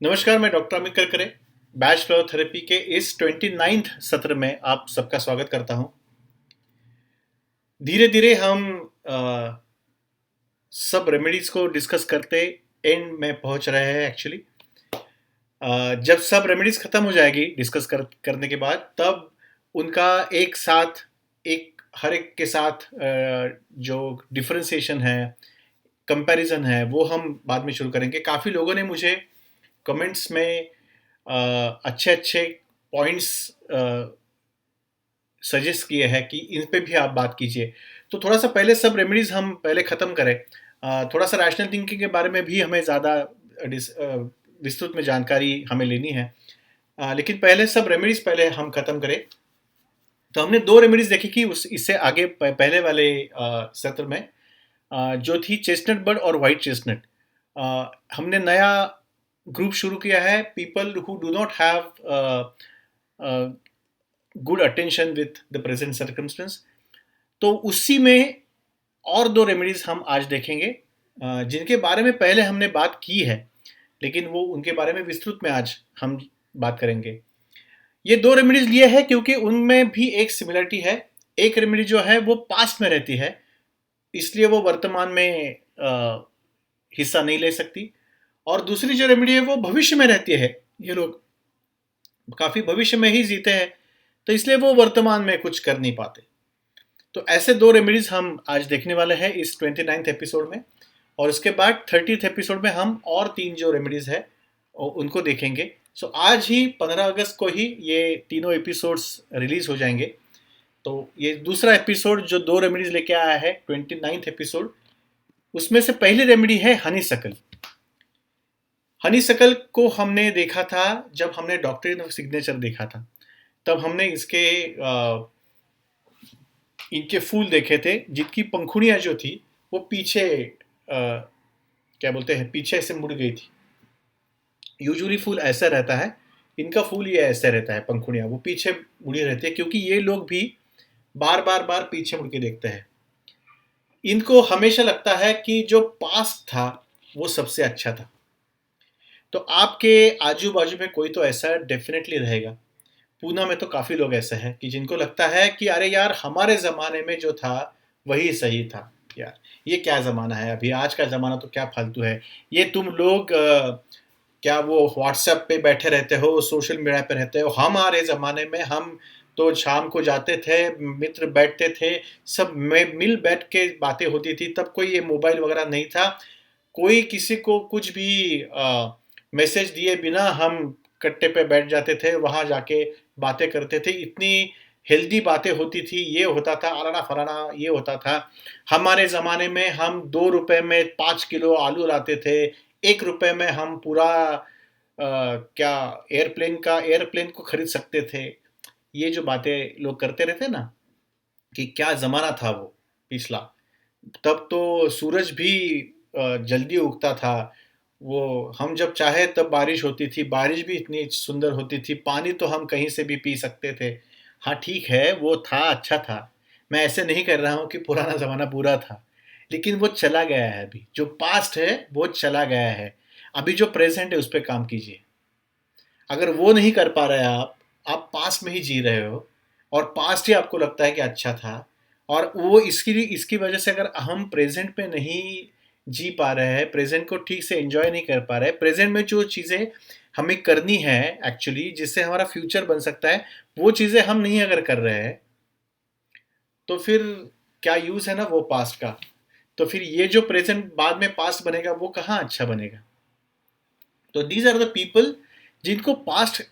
नमस्कार, मैं doctor Amit Karkare bachelor of therapy के इस 29th सत्र में आप सबका स्वागत करता हूं। धीरे धीरे हम सब रेमेडीज को डिस्कस करते एंड में पहुंच रहे हैं एक्चुअली। जब सब रेमेडीज खत्म हो जाएगी डिस्कस करने के बाद, तब उनका एक साथ एक हर एक के साथ जो डिफरेंशिएशन है, कंपैरिजन है, वो हम बाद में शुरू करेंगे। काफ़ी लोगों ने मुझे कमेंट्स में अच्छे अच्छे पॉइंट्स सजेस्ट किए हैं कि इन पे भी आप बात कीजिए। तो थोड़ा सा पहले सब रेमेडीज हम पहले ख़त्म करें। थोड़ा सा रैशनल थिंकिंग के बारे में भी हमें ज़्यादा विस्तृत में जानकारी हमें लेनी है। लेकिन पहले सब रेमेडीज पहले हम ख़त्म करें। तो हमने दो रेमेडीज देखी कि इससे आगे पहले वाले सत्र में, जो थी चेस्टनट बर्ड और वाइट चेस्टनट। हमने नया ग्रुप शुरू किया है, people who do not have good attention with the present circumstance. तो उसी में और दो रेमेडीज हम आज देखेंगे, जिनके बारे में पहले हमने बात की है, लेकिन वो उनके बारे में विस्तृत में आज हम बात करेंगे। ये दो रेमेडीज लिए हैं क्योंकि उनमें भी एक सिमिलरिटी है। एक रेमेडी जो है वो पास्ट में रहती है, इसलिए वो वर्तमान में हिस्सा नहीं ले सकती, और दूसरी जो रेमेडी है वो भविष्य में रहती है। ये लोग काफ़ी भविष्य में ही जीते हैं, तो इसलिए वो वर्तमान में कुछ कर नहीं पाते। तो ऐसे दो रेमेडीज हम आज देखने वाले हैं इस 29th एपिसोड में, और उसके बाद 30th एपिसोड में हम और तीन जो रेमेडीज है उनको देखेंगे। सो आज ही 15 अगस्त को ही ये तीनों एपिसोड्स रिलीज हो जाएंगे। तो ये दूसरा एपिसोड जो दो रेमेडीज लेके आया है, 29th एपिसोड, उसमें से पहली रेमेडी है हनी सकल। हनी सकल को हमने देखा था जब हमने डॉक्ट्रिन ऑफ सिग्नेचर देखा था। तब हमने इनके फूल देखे थे, जिनकी पंखुड़ियाँ जो थी वो पीछे क्या बोलते हैं, पीछे से मुड़ गई थी। यूजुअली फूल ऐसा रहता है, इनका फूल ये ऐसा रहता है, पंखुड़ियाँ वो पीछे मुड़ी रहती है, क्योंकि ये लोग भी बार बार बार पीछे मुड़ के देखते हैं। इनको हमेशा लगता है कि जो पास्ट था वो सबसे अच्छा था। तो आपके आजू बाजू में कोई तो ऐसा डेफिनेटली रहेगा। पूना में तो काफ़ी लोग ऐसे हैं कि जिनको लगता है कि अरे यार, हमारे ज़माने में जो था वही सही था। यार, ये क्या ज़माना है अभी, आज का ज़माना तो क्या फालतू है। ये तुम लोग क्या वो व्हाट्सएप पे बैठे रहते हो, सोशल मीडिया पे रहते हो। हमारे ज़माने में हम तो शाम को जाते थे, मित्र बैठते थे, सब में मिल बैठ के बातें होती थी। तब कोई ये मोबाइल वगैरह नहीं था। कोई किसी को कुछ भी मैसेज दिए बिना हम कट्टे पे बैठ जाते थे, वहाँ जाके बातें करते थे। इतनी हेल्दी बातें होती थी, ये होता था, अलाना फलाना ये होता था। हमारे ज़माने में हम 2 रुपए में 5 किलो आलू लाते थे। 1 रुपए में हम पूरा क्या एयरप्लेन को खरीद सकते थे। ये जो बातें लोग करते रहते ना, कि क्या ज़माना था वो पिछला। तब तो सूरज भी जल्दी उगता था। वो हम जब चाहे तब बारिश होती थी, बारिश भी इतनी सुंदर होती थी, पानी तो हम कहीं से भी पी सकते थे। हाँ ठीक है, वो था, अच्छा था। मैं ऐसे नहीं कर रहा हूँ कि पुराना ज़माना बुरा था, लेकिन वो चला गया है। अभी जो पास्ट है वो चला गया है। अभी जो प्रेजेंट है उस पर काम कीजिए। अगर वो नहीं कर पा रहे आप पास्ट में ही जी रहे हो, और पास्ट ही आपको लगता है कि अच्छा था, और वो इसकी वजह से अगर हम प्रेजेंट में नहीं जी पा रहे हैं, प्रेजेंट को ठीक से एंजॉय नहीं कर पा रहे, प्रेजेंट में जो चीज़ें हमें करनी है एक्चुअली, जिससे हमारा फ्यूचर बन सकता है, वो चीज़ें हम नहीं अगर कर रहे हैं, तो फिर क्या यूज़ है ना वो पास्ट का। तो फिर ये जो प्रेजेंट बाद में पास्ट बनेगा, वो कहाँ अच्छा बनेगा। तो दीज आर द पीपल जिनको पास्ट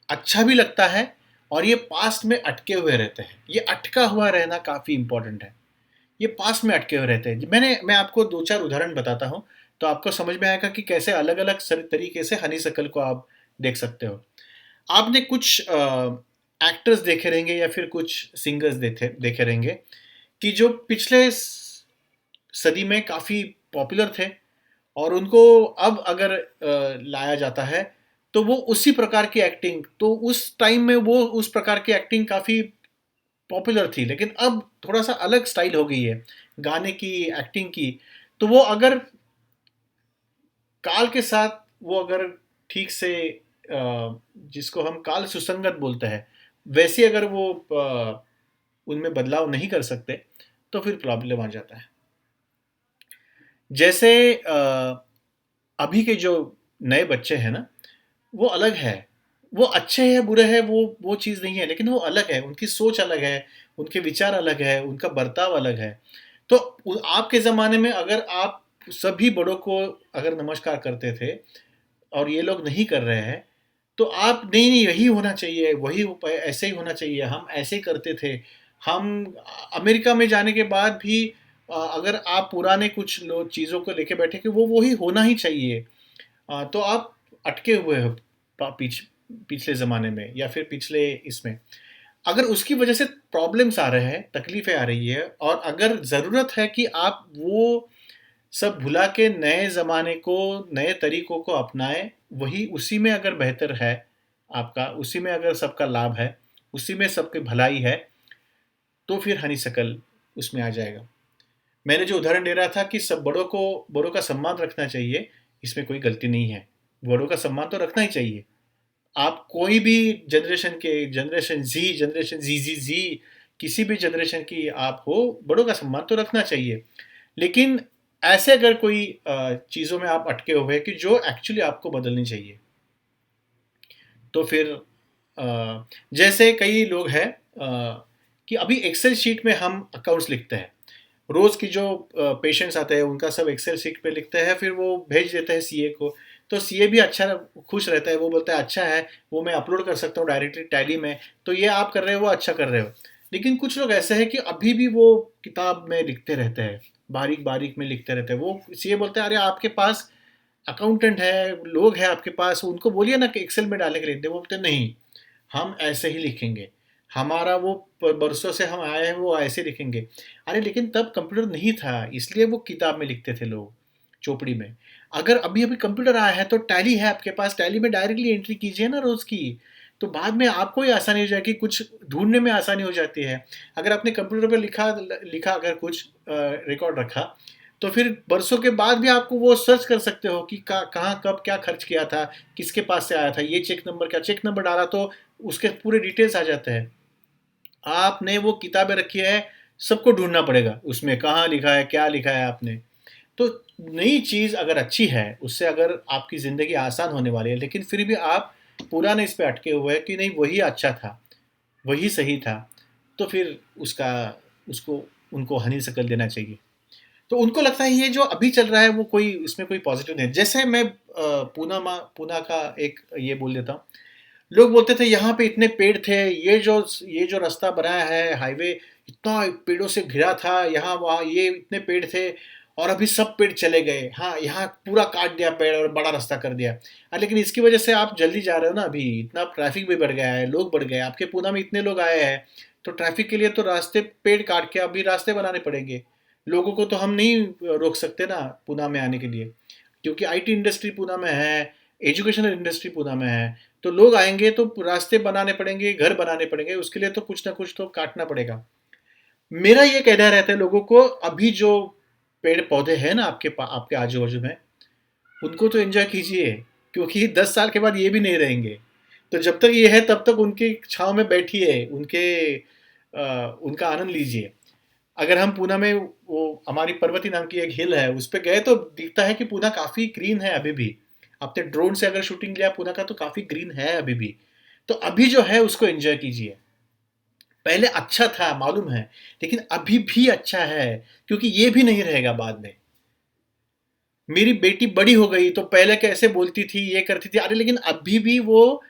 अच्छा भी लगता है, और ये पास्ट में अटके हुए रहते हैं। ये अटका हुआ रहना काफ़ी इंपॉर्टेंट है। ये पास्ट में अटके हुए रहते हैं। मैं आपको दो चार उदाहरण बताता हूँ, तो आपको समझ में आएगा कि कैसे अलग अलग तरीके से हनी सकल को आप देख सकते हो। आपने कुछ एक्टर्स देखे रहेंगे या फिर कुछ सिंगर्स देखे रहेंगे कि जो पिछले सदी में काफ़ी पॉपुलर थे, और उनको अब अगर लाया जाता है, तो वो उसी प्रकार की एक्टिंग, तो उस टाइम में वो उस प्रकार की एक्टिंग काफ़ी पॉपुलर थी, लेकिन अब थोड़ा सा अलग स्टाइल हो गई है गाने की, एक्टिंग की। तो वो अगर काल के साथ वो अगर ठीक से जिसको हम काल सुसंगत बोलते हैं, वैसे अगर वो उनमें बदलाव नहीं कर सकते, तो फिर प्रॉब्लम आ जाता है। जैसे अभी के जो नए बच्चे हैं ना, वो अलग है। वो अच्छे हैं, बुरे हैं, वो चीज़ नहीं है, लेकिन वो अलग है, उनकी सोच अलग है, उनके विचार अलग है, उनका बर्ताव अलग है। तो आपके ज़माने में अगर आप सभी बड़ों को अगर नमस्कार करते थे और ये लोग नहीं कर रहे हैं, तो आप नहीं नहीं यही होना चाहिए, ऐसे ही होना चाहिए, हम ऐसे ही करते थे। हम अमेरिका में जाने के बाद भी अगर आप पुराने कुछ लोग चीज़ों को लेके बैठे कि वो ही होना ही चाहिए, तो आप अटके हुए हो पिछले ज़माने में या फिर पिछले इसमें। अगर उसकी वजह से प्रॉब्लम्स आ रहे हैं, तकलीफ़ें आ रही है, और अगर ज़रूरत है कि आप वो सब भुला के नए ज़माने को, नए तरीकों को अपनाएँ, वही उसी में अगर बेहतर है आपका, उसी में अगर सबका लाभ है, उसी में सबकी भलाई है, तो फिर हनीशक्ल उसमें आ जाएगा। मैंने जो उदाहरण दे रहा था कि सब बड़ों का सम्मान रखना चाहिए, इसमें कोई गलती नहीं है। बड़ों का सम्मान तो रखना ही चाहिए। आप कोई भी जनरेशन ज़ी, किसी भी जनरेशन की आप हो, बड़ों का सम्मान तो रखना चाहिए। लेकिन ऐसे अगर कोई चीज़ों में आप अटके हुए हैं कि जो एक्चुअली आपको बदलनी चाहिए, तो फिर जैसे कई लोग हैं कि अभी एक्सेल शीट में हम अकाउंट्स लिखते हैं। रोज़ की जो पेशेंट्स आते हैं उनका सब एक्सेल शीट पे लिखते हैं, फिर वो भेज देते हैं सीए को। तो सीए भी अच्छा खुश रहता है, वो बोलता है अच्छा है, वो मैं अपलोड कर सकता हूँ डायरेक्टली टैली में, तो ये आप कर रहे हो वो अच्छा कर रहे हो। लेकिन कुछ लोग ऐसे हैं कि अभी भी वो किताब में लिखते रहते हैं, बारीक बारीक में लिखते रहते हैं। वो सीए बोलते हैं अरे आपके पास अकाउंटेंट है, लोग हैं आपके पास, उनको बोलिए ना कि एक्सेल में डालने के लिए। वो बोलते नहीं, हम ऐसे ही लिखेंगे, हमारा वो बरसों से हम आए हैं वो ऐसे लिखेंगे। अरे लेकिन तब कंप्यूटर नहीं था, इसलिए वो किताब में लिखते थे लोग, चोपड़ी में। अगर अभी अभी कंप्यूटर आया है तो टैली है आपके पास, टैली में डायरेक्टली एंट्री कीजिए ना रोज की, तो बाद में आपको ही आसानी हो जाएगी, कुछ ढूंढने में आसानी हो जाती है। अगर आपने कंप्यूटर पर लिखा लिखा अगर कुछ रिकॉर्ड रखा, तो फिर बरसों के बाद भी आपको वो सर्च कर सकते हो कि कहाँ कब क्या खर्च किया था, किसके पास से आया था, ये चेक नंबर डाला तो उसके पूरे डिटेल्स आ जाते हैं। आपने वो किताबें रखी है, सबको ढूंढना पड़ेगा उसमें कहाँ लिखा है, क्या लिखा है आपने। तो नई चीज़ अगर अच्छी है, उससे अगर आपकी ज़िंदगी आसान होने वाली है, लेकिन फिर भी आप पुराने इस पे अटके हुए हैं कि नहीं वही अच्छा था, वही सही था, तो फिर उसको उनको हनी शक्ल देना चाहिए। तो उनको लगता है ये जो अभी चल रहा है वो कोई इसमें कोई पॉजिटिव नहीं है। जैसे मैं पूना का एक ये बोल देता हूँ। लोग बोलते थे यहाँ पे इतने पेड़ थे, ये जो रास्ता बनाया है हाईवे, इतना पेड़ों से घिरा था, यहाँ वहाँ ये इतने पेड़ थे, और अभी सब पेड़ चले गए। हाँ, यहाँ पूरा काट दिया पेड़ और बड़ा रास्ता कर दिया। लेकिन इसकी वजह से आप जल्दी जा रहे हो ना, अभी इतना ट्रैफिक भी बढ़ गया है, लोग बढ़ गए, आपके पूना में इतने लोग आए हैं, तो ट्रैफिक के लिए तो रास्ते पेड़ काट के अभी रास्ते बनाने पड़ेंगे। लोगों को तो हम नहीं रोक सकते ना पूना में आने के लिए, क्योंकि आईटी इंडस्ट्री पूना में है, एजुकेशनल इंडस्ट्री पूना में है। तो लोग आएंगे तो रास्ते बनाने पड़ेंगे, घर बनाने पड़ेंगे, उसके लिए तो कुछ ना कुछ तो काटना पड़ेगा। मेरा ये कहना रहता है लोगों को, अभी जो पेड़ पौधे हैं ना आपके आजू बाजू में, उनको तो एंजॉय कीजिए, क्योंकि 10 साल के बाद ये भी नहीं रहेंगे। तो जब तक ये है तब तक उनकी छाँव में बैठिए, उनका आनंद लीजिए। अगर हम पूना में, वो हमारी पर्वती नाम की एक हिल है, उस पे गए तो दिखता है कि पूना काफ़ी ग्रीन है अभी भी। आपने ड्रोन से अगर शूटिंग लिया पूना का तो काफ़ी ग्रीन है अभी भी। तो अभी जो है उसको एंजॉय कीजिए। पहले अच्छा था मालूम है, लेकिन अभी भी अच्छा है, क्योंकि ये भी नहीं रहेगा बाद में। मेरी बेटी बड़ी हो गई तो पहले कैसे बोलती थी, ये करती थी, अरे लेकिन अभी भी वो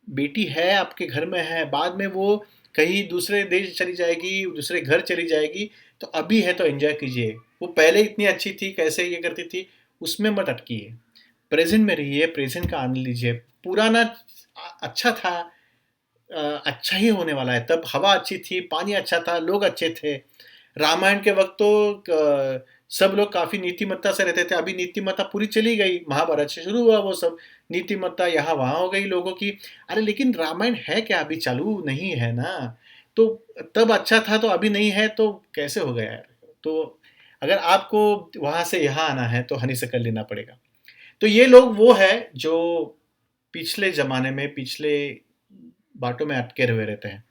बेटी है, आपके घर में है, बाद में वो कहीं दूसरे देश चली जाएगी, दूसरे घर चली जाएगी, तो अभी है तो एंजॉय कीजिए। वो पहले इतनी अच्छी थी, कैसे ये करती थी, उसमें मत अटकिए। प्रेजेंट में रहिए, प्रेजेंट का आनंद लीजिए। पुराना अच्छा था, अच्छा ही होने वाला है। तब हवा अच्छी थी, पानी अच्छा था, लोग अच्छे थे। रामायण के वक्त तो सब लोग काफी नीतिमत्ता से रहते थे। अभी नीतिमत्ता पूरी चली गई, महाभारत से शुरू हुआ वो सब नीतिमत्ता, यहाँ वहाँ हो गई लोगों की। अरे लेकिन रामायण है क्या, अभी चालू नहीं है ना। तो तब अच्छा था तो अभी नहीं है, तो कैसे हो गया यार। तो अगर आपको वहां से यहाँ आना है तो हनी से कर लेना पड़ेगा। तो ये लोग वो है जो पिछले ज़माने में, पिछले बातों में अटके हुए रहते हैं।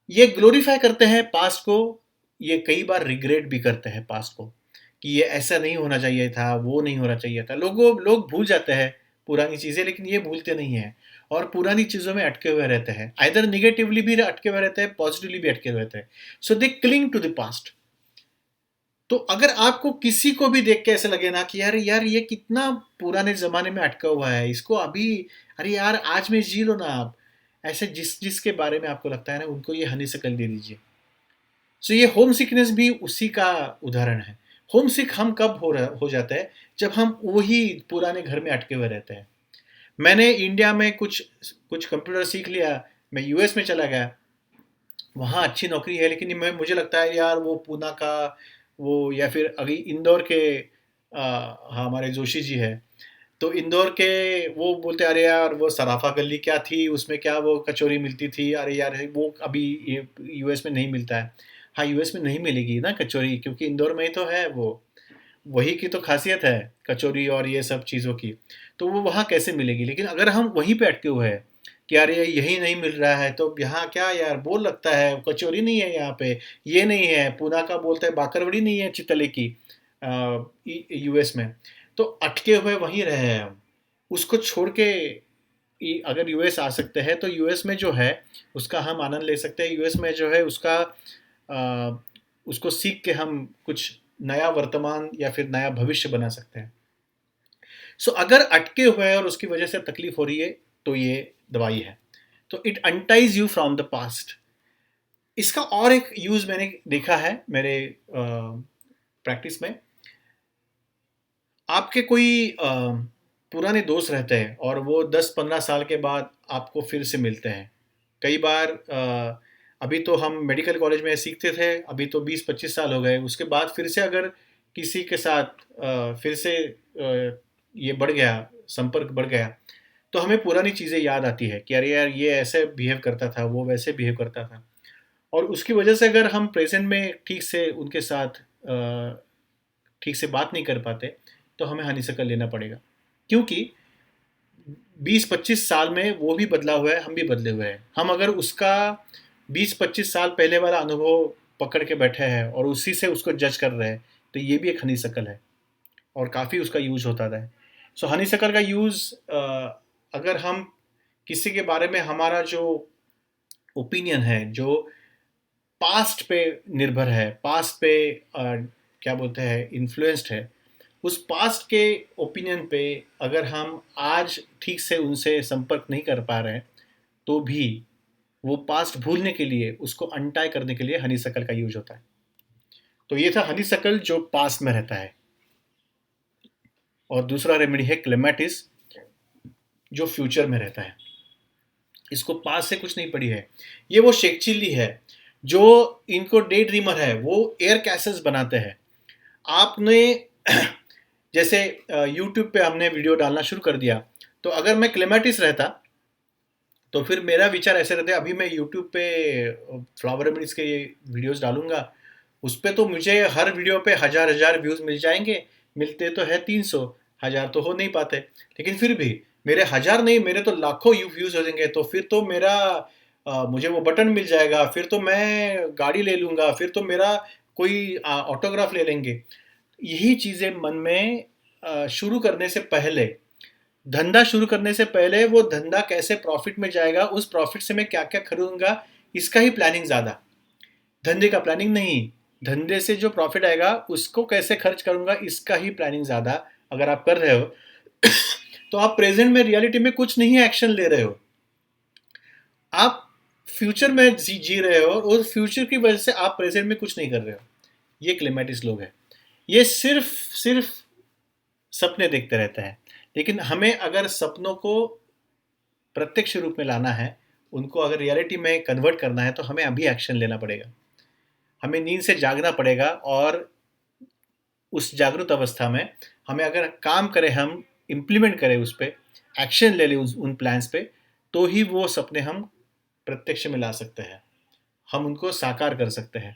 ये ग्लोरीफाई करते हैं पास्ट को, ये कई बार रिग्रेट भी करते हैं पास्ट को, कि ये ऐसा नहीं होना चाहिए था, वो नहीं होना चाहिए था। लोग भूल जाते हैं पुरानी चीज़ें, लेकिन ये भूलते नहीं हैं और पुरानी चीज़ों में अटके हुए रहते हैं। आइदर नेगेटिवली भी अटके हुए रहते हैं, पॉजिटिवली भी अटके हुए रहते हैं। सो दे क्लिंग टू द पास्ट। तो अगर आपको किसी को भी देख के ऐसा लगे ना कि यार यार ये कितना पुराने ज़माने में अटका हुआ है, इसको अभी, अरे यार आज में जी लो ना आप, ऐसे जिसके बारे में आपको लगता है ना, उनको ये हनी शकल दे दीजिए। सो ये होम सिकनेस भी उसी का उदाहरण है। होम सिक हम कब हो जाता है, जब हम वही पुराने घर में अटके हुए रहते हैं। मैंने इंडिया में कुछ कुछ कंप्यूटर सीख लिया, मैं यूएस में चला गया, वहाँ अच्छी नौकरी है, लेकिन मैं मुझे लगता है यार वो पूना का वो, या फिर अभी इंदौर के हमारे जोशी जी है, तो इंदौर के वो बोलते अरे यार वो सराफा गली क्या थी, उसमें क्या वो कचौरी मिलती थी, अरे यार वो अभी यूएस में नहीं मिलता है। हाँ, यूएस में नहीं मिलेगी ना कचौरी, क्योंकि इंदौर में ही तो है वो, वही की तो खासियत है कचौरी और ये सब चीज़ों की। तो वो वहाँ कैसे मिलेगी, लेकिन अगर हम वहीं पे अटके हुए हैं कि यार ये यही नहीं मिल रहा है, तो यहाँ क्या यार बोर लगता है, कचौरी नहीं है यहाँ पे, ये नहीं है, पूना का बोलते हैं बाकरवड़ी नहीं है चितले की यूएस में, तो अटके हुए वहीं रहे हैं हम। उसको छोड़ के अगर यूएस आ सकते हैं, तो यूएस में जो है उसका हम आनंद ले सकते हैं। यूएस में जो है उसका उसको सीख के हम कुछ नया वर्तमान या फिर नया भविष्य बना सकते हैं। सो अगर अटके हुए हैं और उसकी वजह से तकलीफ हो रही है, तो ये दवाई है। तो it unties you from the past. इसका और एक यूज मैंने देखा है मेरे प्रैक्टिस में। आपके कोई पुराने दोस्त रहते हैं और वो 10-15 साल के बाद आपको फिर से मिलते हैं। कई बार अभी तो हम मेडिकल कॉलेज में सीखते थे, अभी तो 20-25 साल हो गए, उसके बाद फिर से अगर किसी के साथ फिर से ये बढ़ गया, संपर्क बढ़ गया, तो हमें पुरानी चीज़ें याद आती है कि अरे यार ये ऐसे बिहेव करता था, वो वैसे बिहेव करता था। और उसकी वजह से अगर हम प्रेजेंट में ठीक से उनके साथ ठीक से बात नहीं कर पाते, तो हमें हनीशकल लेना पड़ेगा, क्योंकि 20-25 साल में वो भी बदला हुआ है, हम भी बदले हुए हैं। हम अगर उसका 20-25 साल पहले वाला अनुभव पकड़ के बैठे हैं और उसी से उसको जज कर रहे हैं, तो ये भी एक हनीशकल है और काफ़ी उसका यूज होता है। सो हनीशकल का यूज़ अगर हम किसी के बारे में हमारा जो ओपिनियन है, जो पास्ट पे निर्भर है, पास्ट पे क्या बोलते हैं इन्फ्लुएंस्ड है, उस पास्ट के ओपिनियन पे अगर हम आज ठीक से उनसे संपर्क नहीं कर पा रहे हैं, तो भी वो पास्ट भूलने के लिए, उसको अनटाई करने के लिए हनीशकल का यूज होता है। तो ये था हनीशकल जो पास्ट में रहता है। और दूसरा रेमेडी है क्लेमेटिस, जो फ्यूचर में रहता है। इसको पास्ट से कुछ नहीं पड़ी है, ये वो शेख चिल्ली है जो इनको डे ड्रीमर है, वो एयर कैसेल्स बनाते हैं। आपने जैसे यूट्यूब पे हमने वीडियो डालना शुरू कर दिया, तो अगर मैं क्लेमेटिस रहता, तो फिर मेरा विचार ऐसे रहता, अभी मैं यूट्यूब पे फ्लावर रेमेडीज के वीडियोस डालूंगा, उस पर तो मुझे हर वीडियो पे हजार हजार व्यूज़ मिल जाएंगे, मिलते तो है 300, हजार तो हो नहीं पाते, लेकिन फिर भी मेरे हजार नहीं, मेरे तो लाखों व्यूज़ हो जाएंगे, तो फिर तो मेरा मुझे वो बटन मिल जाएगा, फिर तो मैं गाड़ी ले लूँगा, फिर तो मेरा कोई ऑटोग्राफ ले लेंगे। यही चीज़ें मन में शुरू करने से पहले, धंधा शुरू करने से पहले, वो धंधा कैसे प्रॉफिट में जाएगा, उस प्रॉफिट से मैं क्या क्या खरीदूंगा, इसका ही प्लानिंग ज़्यादा, धंधे का प्लानिंग नहीं। धंधे से जो प्रॉफिट आएगा उसको कैसे खर्च करूंगा, इसका ही प्लानिंग ज़्यादा अगर आप कर रहे हो तो आप प्रेजेंट में रियलिटी में कुछ नहीं एक्शन ले रहे हो, आप फ्यूचर में जी रहे हो, और फ्यूचर की वजह से आप प्रेजेंट में कुछ नहीं कर रहे हो। ये क्लेमेटिस लोग हैं, ये सिर्फ सिर्फ सपने देखते रहते हैं। लेकिन हमें अगर सपनों को प्रत्यक्ष रूप में लाना है, उनको अगर रियलिटी में कन्वर्ट करना है, तो हमें अभी एक्शन लेना पड़ेगा। हमें नींद से जागना पड़ेगा, और उस जागरूक अवस्था में हमें अगर काम करें, हम इम्प्लीमेंट करें, उस पर एक्शन ले लें उन प्लान्स पे, तो ही वो सपने हम प्रत्यक्ष में ला सकते हैं, हम उनको साकार कर सकते हैं।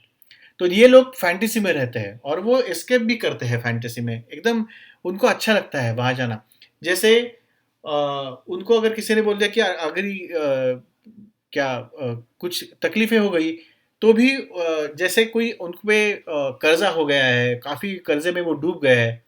तो ये लोग फैंटेसी में रहते हैं और वो एस्केप भी करते हैं फैंटेसी में, एकदम उनको अच्छा लगता है वहाँ जाना। जैसे उनको अगर किसी ने बोल दिया कि अगर कुछ तकलीफें हो गई, तो भी जैसे कोई उन पे कर्जा हो गया है, काफ़ी कर्जे में वो डूब गए हैं,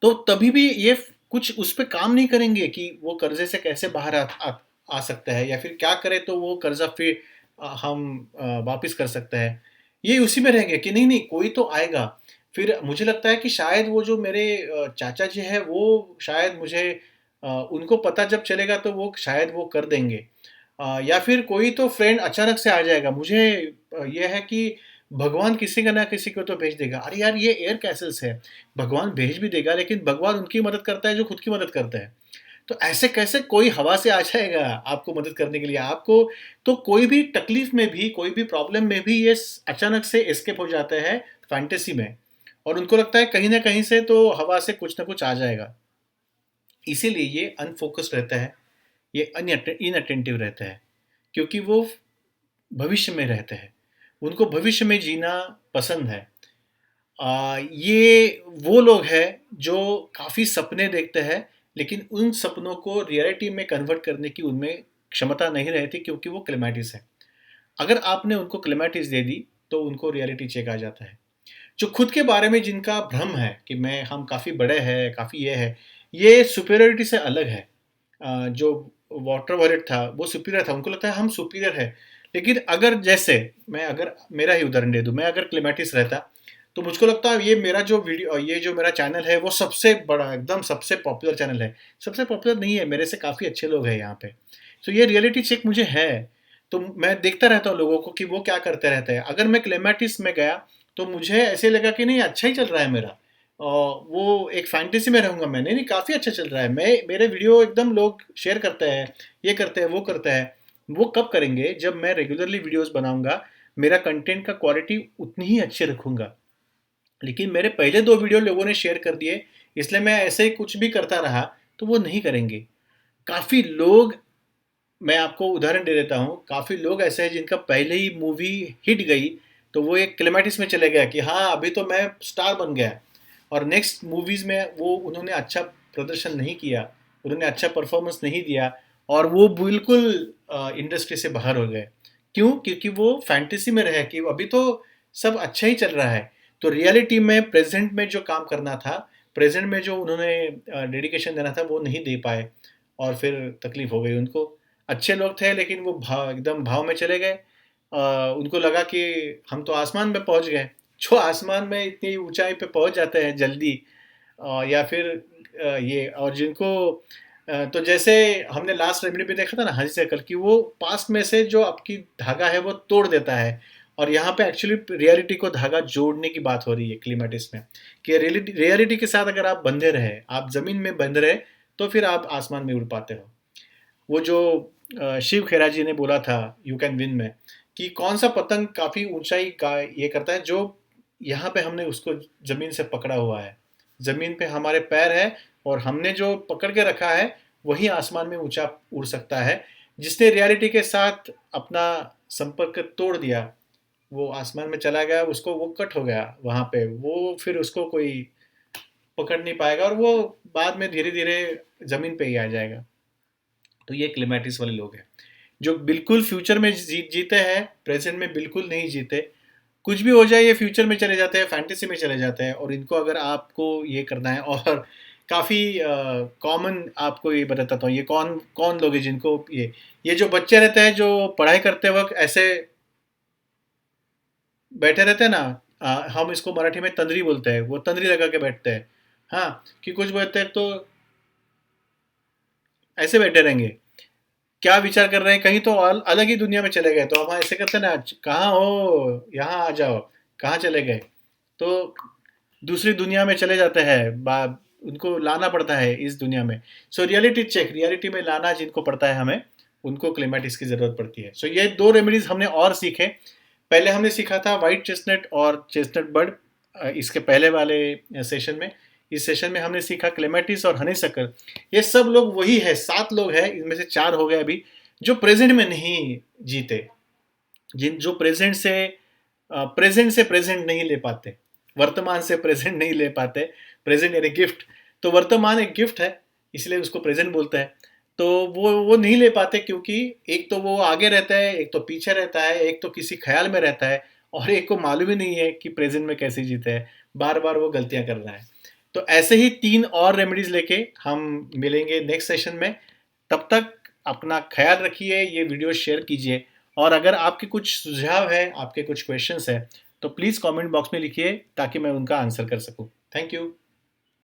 तो तभी भी ये कुछ उस पे काम नहीं करेंगे कि वो कर्जे से कैसे बाहर आ सकता है, या फिर क्या करे तो वो कर्जा फिर हम वापिस कर सकते हैं। ये उसी में रहेंगे कि नहीं नहीं, कोई तो आएगा। फिर मुझे लगता है कि शायद वो जो मेरे चाचा जी हैं, वो शायद मुझे उनको पता जब चलेगा तो वो शायद वो कर देंगे। या फिर कोई तो फ्रेंड अचानक से आ जाएगा। मुझे ये है कि भगवान किसी का ना किसी को तो भेज देगा। अरे यार, ये एयर कैसल्स है, भगवान भेज भी देगा, लेकिन भगवान उनकी मदद करता है जो खुद की मदद करता है। तो ऐसे कैसे कोई हवा से आ जाएगा आपको मदद करने के लिए? आपको तो कोई भी तकलीफ में भी, कोई भी प्रॉब्लम में भी ये अचानक से एस्केप हो जाते हैं फैंटेसी में, और उनको लगता है कहीं ना कहीं से तो हवा से कुछ ना कुछ आ जाएगा। इसीलिए ये अनफोकस्ड रहता है, ये इनअटेंटिव रहता है, क्योंकि वो भविष्य में रहते हैं, उनको भविष्य में जीना पसंद है। ये वो लोग हैं जो काफ़ी सपने देखते हैं, लेकिन उन सपनों को रियलिटी में कन्वर्ट करने की उनमें क्षमता नहीं रहती, क्योंकि वो क्लेमैटिस है। अगर आपने उनको क्लेमैटिस दे दी तो उनको रियलिटी चेक आ जाता है। जो खुद के बारे में जिनका भ्रम है कि मैं हम काफ़ी बड़े हैं, काफ़ी ये है, ये सुपीरियरिटी से अलग है। जो वाटर वॉलेट था वो सुपीरियर था, उनको लगता है हम सुपीरियर है। लेकिन अगर जैसे मैं अगर मेरा ही उदाहरण दे दूं, मैं अगर क्लेमेटिस रहता तो मुझको लगता है ये मेरा जो वीडियो, ये जो मेरा चैनल है वो सबसे बड़ा, एकदम सबसे पॉपुलर चैनल है। सबसे पॉपुलर नहीं है, मेरे से काफ़ी अच्छे लोग हैं यहाँ पे। तो ये रियलिटी चेक मुझे है। तो मैं देखता रहता हूँ लोगों को कि वो क्या करते रहते हैं। अगर मैं क्लेमेटिस में गया तो मुझे ऐसे लगा कि नहीं, अच्छा ही चल रहा है मेरा, वो एक फैंटेसी में रहूँगा मैं। नहीं नहीं, काफ़ी अच्छा चल रहा है, मैं मेरे वीडियो एकदम लोग शेयर करते हैं, ये करते हैं, वो करते हैं। वो कब करेंगे? जब मैं रेगुलरली वीडियोस बनाऊंगा, मेरा कंटेंट का क्वालिटी उतनी ही अच्छे रखूंगा। लेकिन मेरे पहले 2 वीडियो लोगों ने शेयर कर दिए, इसलिए मैं ऐसे ही कुछ भी करता रहा, तो वो नहीं करेंगे। काफ़ी लोग, मैं आपको उदाहरण दे देता हूँ, काफ़ी लोग ऐसे हैं जिनका पहले ही मूवी हिट गई तो वो एक क्लेमेटिस में चले गया कि हाँ अभी तो मैं स्टार बन गया, और नेक्स्ट मूवीज़ में वो उन्होंने अच्छा प्रदर्शन नहीं किया, उन्होंने अच्छा परफॉर्मेंस नहीं दिया, और वो बिल्कुल इंडस्ट्री से बाहर हो गए। क्यों? क्योंकि वो फैंटेसी में रहे कि अभी तो सब अच्छा ही चल रहा है। तो रियलिटी में प्रेजेंट में जो काम करना था, प्रेजेंट में जो उन्होंने डेडिकेशन देना था, वो नहीं दे पाए, और फिर तकलीफ हो गई उनको। अच्छे लोग थे लेकिन वो एकदम भाव में चले गए। उनको लगा कि हम तो आसमान में पहुंच गए। जो आसमान में इतनी ऊंचाई पे पहुंच जाते हैं जल्दी, या फिर ये, और जिनको तो जैसे हमने लास्ट रेमेडी पे देखा था ना, हज से कल की, वो पास्ट में से जो आपकी धागा है वो तोड़ देता है, और यहाँ पे एक्चुअली रियलिटी को धागा जोड़ने की बात हो रही है क्लीमेटिस में, कि रियलिटी के साथ अगर आप बंधे रहे, आप ज़मीन में बंध रहे, तो फिर आप आसमान में उड़ पाते हो। वो जो शिव खेरा जी ने बोला था यू कैन विन में, कि कौन सा पतंग काफ़ी ऊंचाई का ये करता है, जो यहाँ पे हमने उसको ज़मीन से पकड़ा हुआ है, ज़मीन पे हमारे पैर है, और हमने जो पकड़ के रखा है वही आसमान में ऊंचा उड़ सकता है। जिसने रियलिटी के साथ अपना संपर्क तोड़ दिया, वो आसमान में चला गया, उसको वो कट हो गया वहाँ पे, वो फिर उसको कोई पकड़ नहीं पाएगा, और वो बाद में धीरे धीरे ज़मीन पे ही आ जाएगा। तो ये क्लेमेटिस वाले लोग हैं जो बिल्कुल फ्यूचर में जीते हैं, प्रेजेंट में बिल्कुल नहीं जीते। कुछ भी हो जाए ये फ्यूचर में चले जाते हैं, फैंटेसी में चले जाते हैं। और इनको अगर आपको ये करना है, और काफ़ी कॉमन आपको ये बताता हूँ, ये कौन कौन लोग हैं जिनको ये जो बच्चे रहते हैं जो पढ़ाई करते वक्त ऐसे बैठे रहते हैं ना, हम इसको मराठी में तंद्री बोलते हैं, वो तंद्री लगा के बैठते हैं। हाँ, कि कुछ बोलते हैं तो ऐसे बैठे रहेंगे, क्या विचार कर रहे हैं, कहीं तो अलग ही दुनिया में चले गए। तो हम ऐसे करते हैं ना, कहाँ हो, यहाँ आ जाओ, कहाँ चले गए, तो दूसरी दुनिया में चले जाते हैं, उनको लाना पड़ता है इस दुनिया में। सो रियलिटी चेक, रियलिटी में लाना जिनको पड़ता है हमें, उनको क्लेमेटिस की ज़रूरत पड़ती है। सो ये 2 रेमेडीज़ हमने और सीखे। पहले हमने सीखा था वाइट चेस्टनट और चेस्टनट बर्ड, इसके पहले वाले सेशन में। इस सेशन में हमने सीखा क्लेमेटिस और हनीसक्कर। ये सब लोग वही है, 7 लोग हैं, इनमें से 4 हो गए अभी, जो प्रेजेंट में नहीं जीते, जिन जो प्रेजेंट से प्रेजेंट नहीं ले पाते, वर्तमान से प्रेजेंट नहीं ले पाते। प्रेजेंट यानी गिफ्ट, तो वर्तमान एक गिफ्ट है, इसलिए उसको प्रेजेंट बोलते हैं। तो वो नहीं ले पाते, क्योंकि एक तो वो आगे रहता है, एक तो पीछे रहता है, एक तो किसी ख्याल में रहता है, और एक को मालूम ही नहीं है कि प्रेजेंट में कैसे जीते हैं, बार बार वो गलतियां कर रहा है। तो ऐसे ही 3 और रेमेडीज लेके हम मिलेंगे नेक्स्ट सेशन में। तब तक अपना ख्याल रखिए, ये वीडियो शेयर कीजिए, और अगर आपके कुछ सुझाव है, आपके कुछ क्वेश्चंस है, तो प्लीज़ कमेंट बॉक्स में लिखिए ताकि मैं उनका आंसर कर सकूं। Thank you.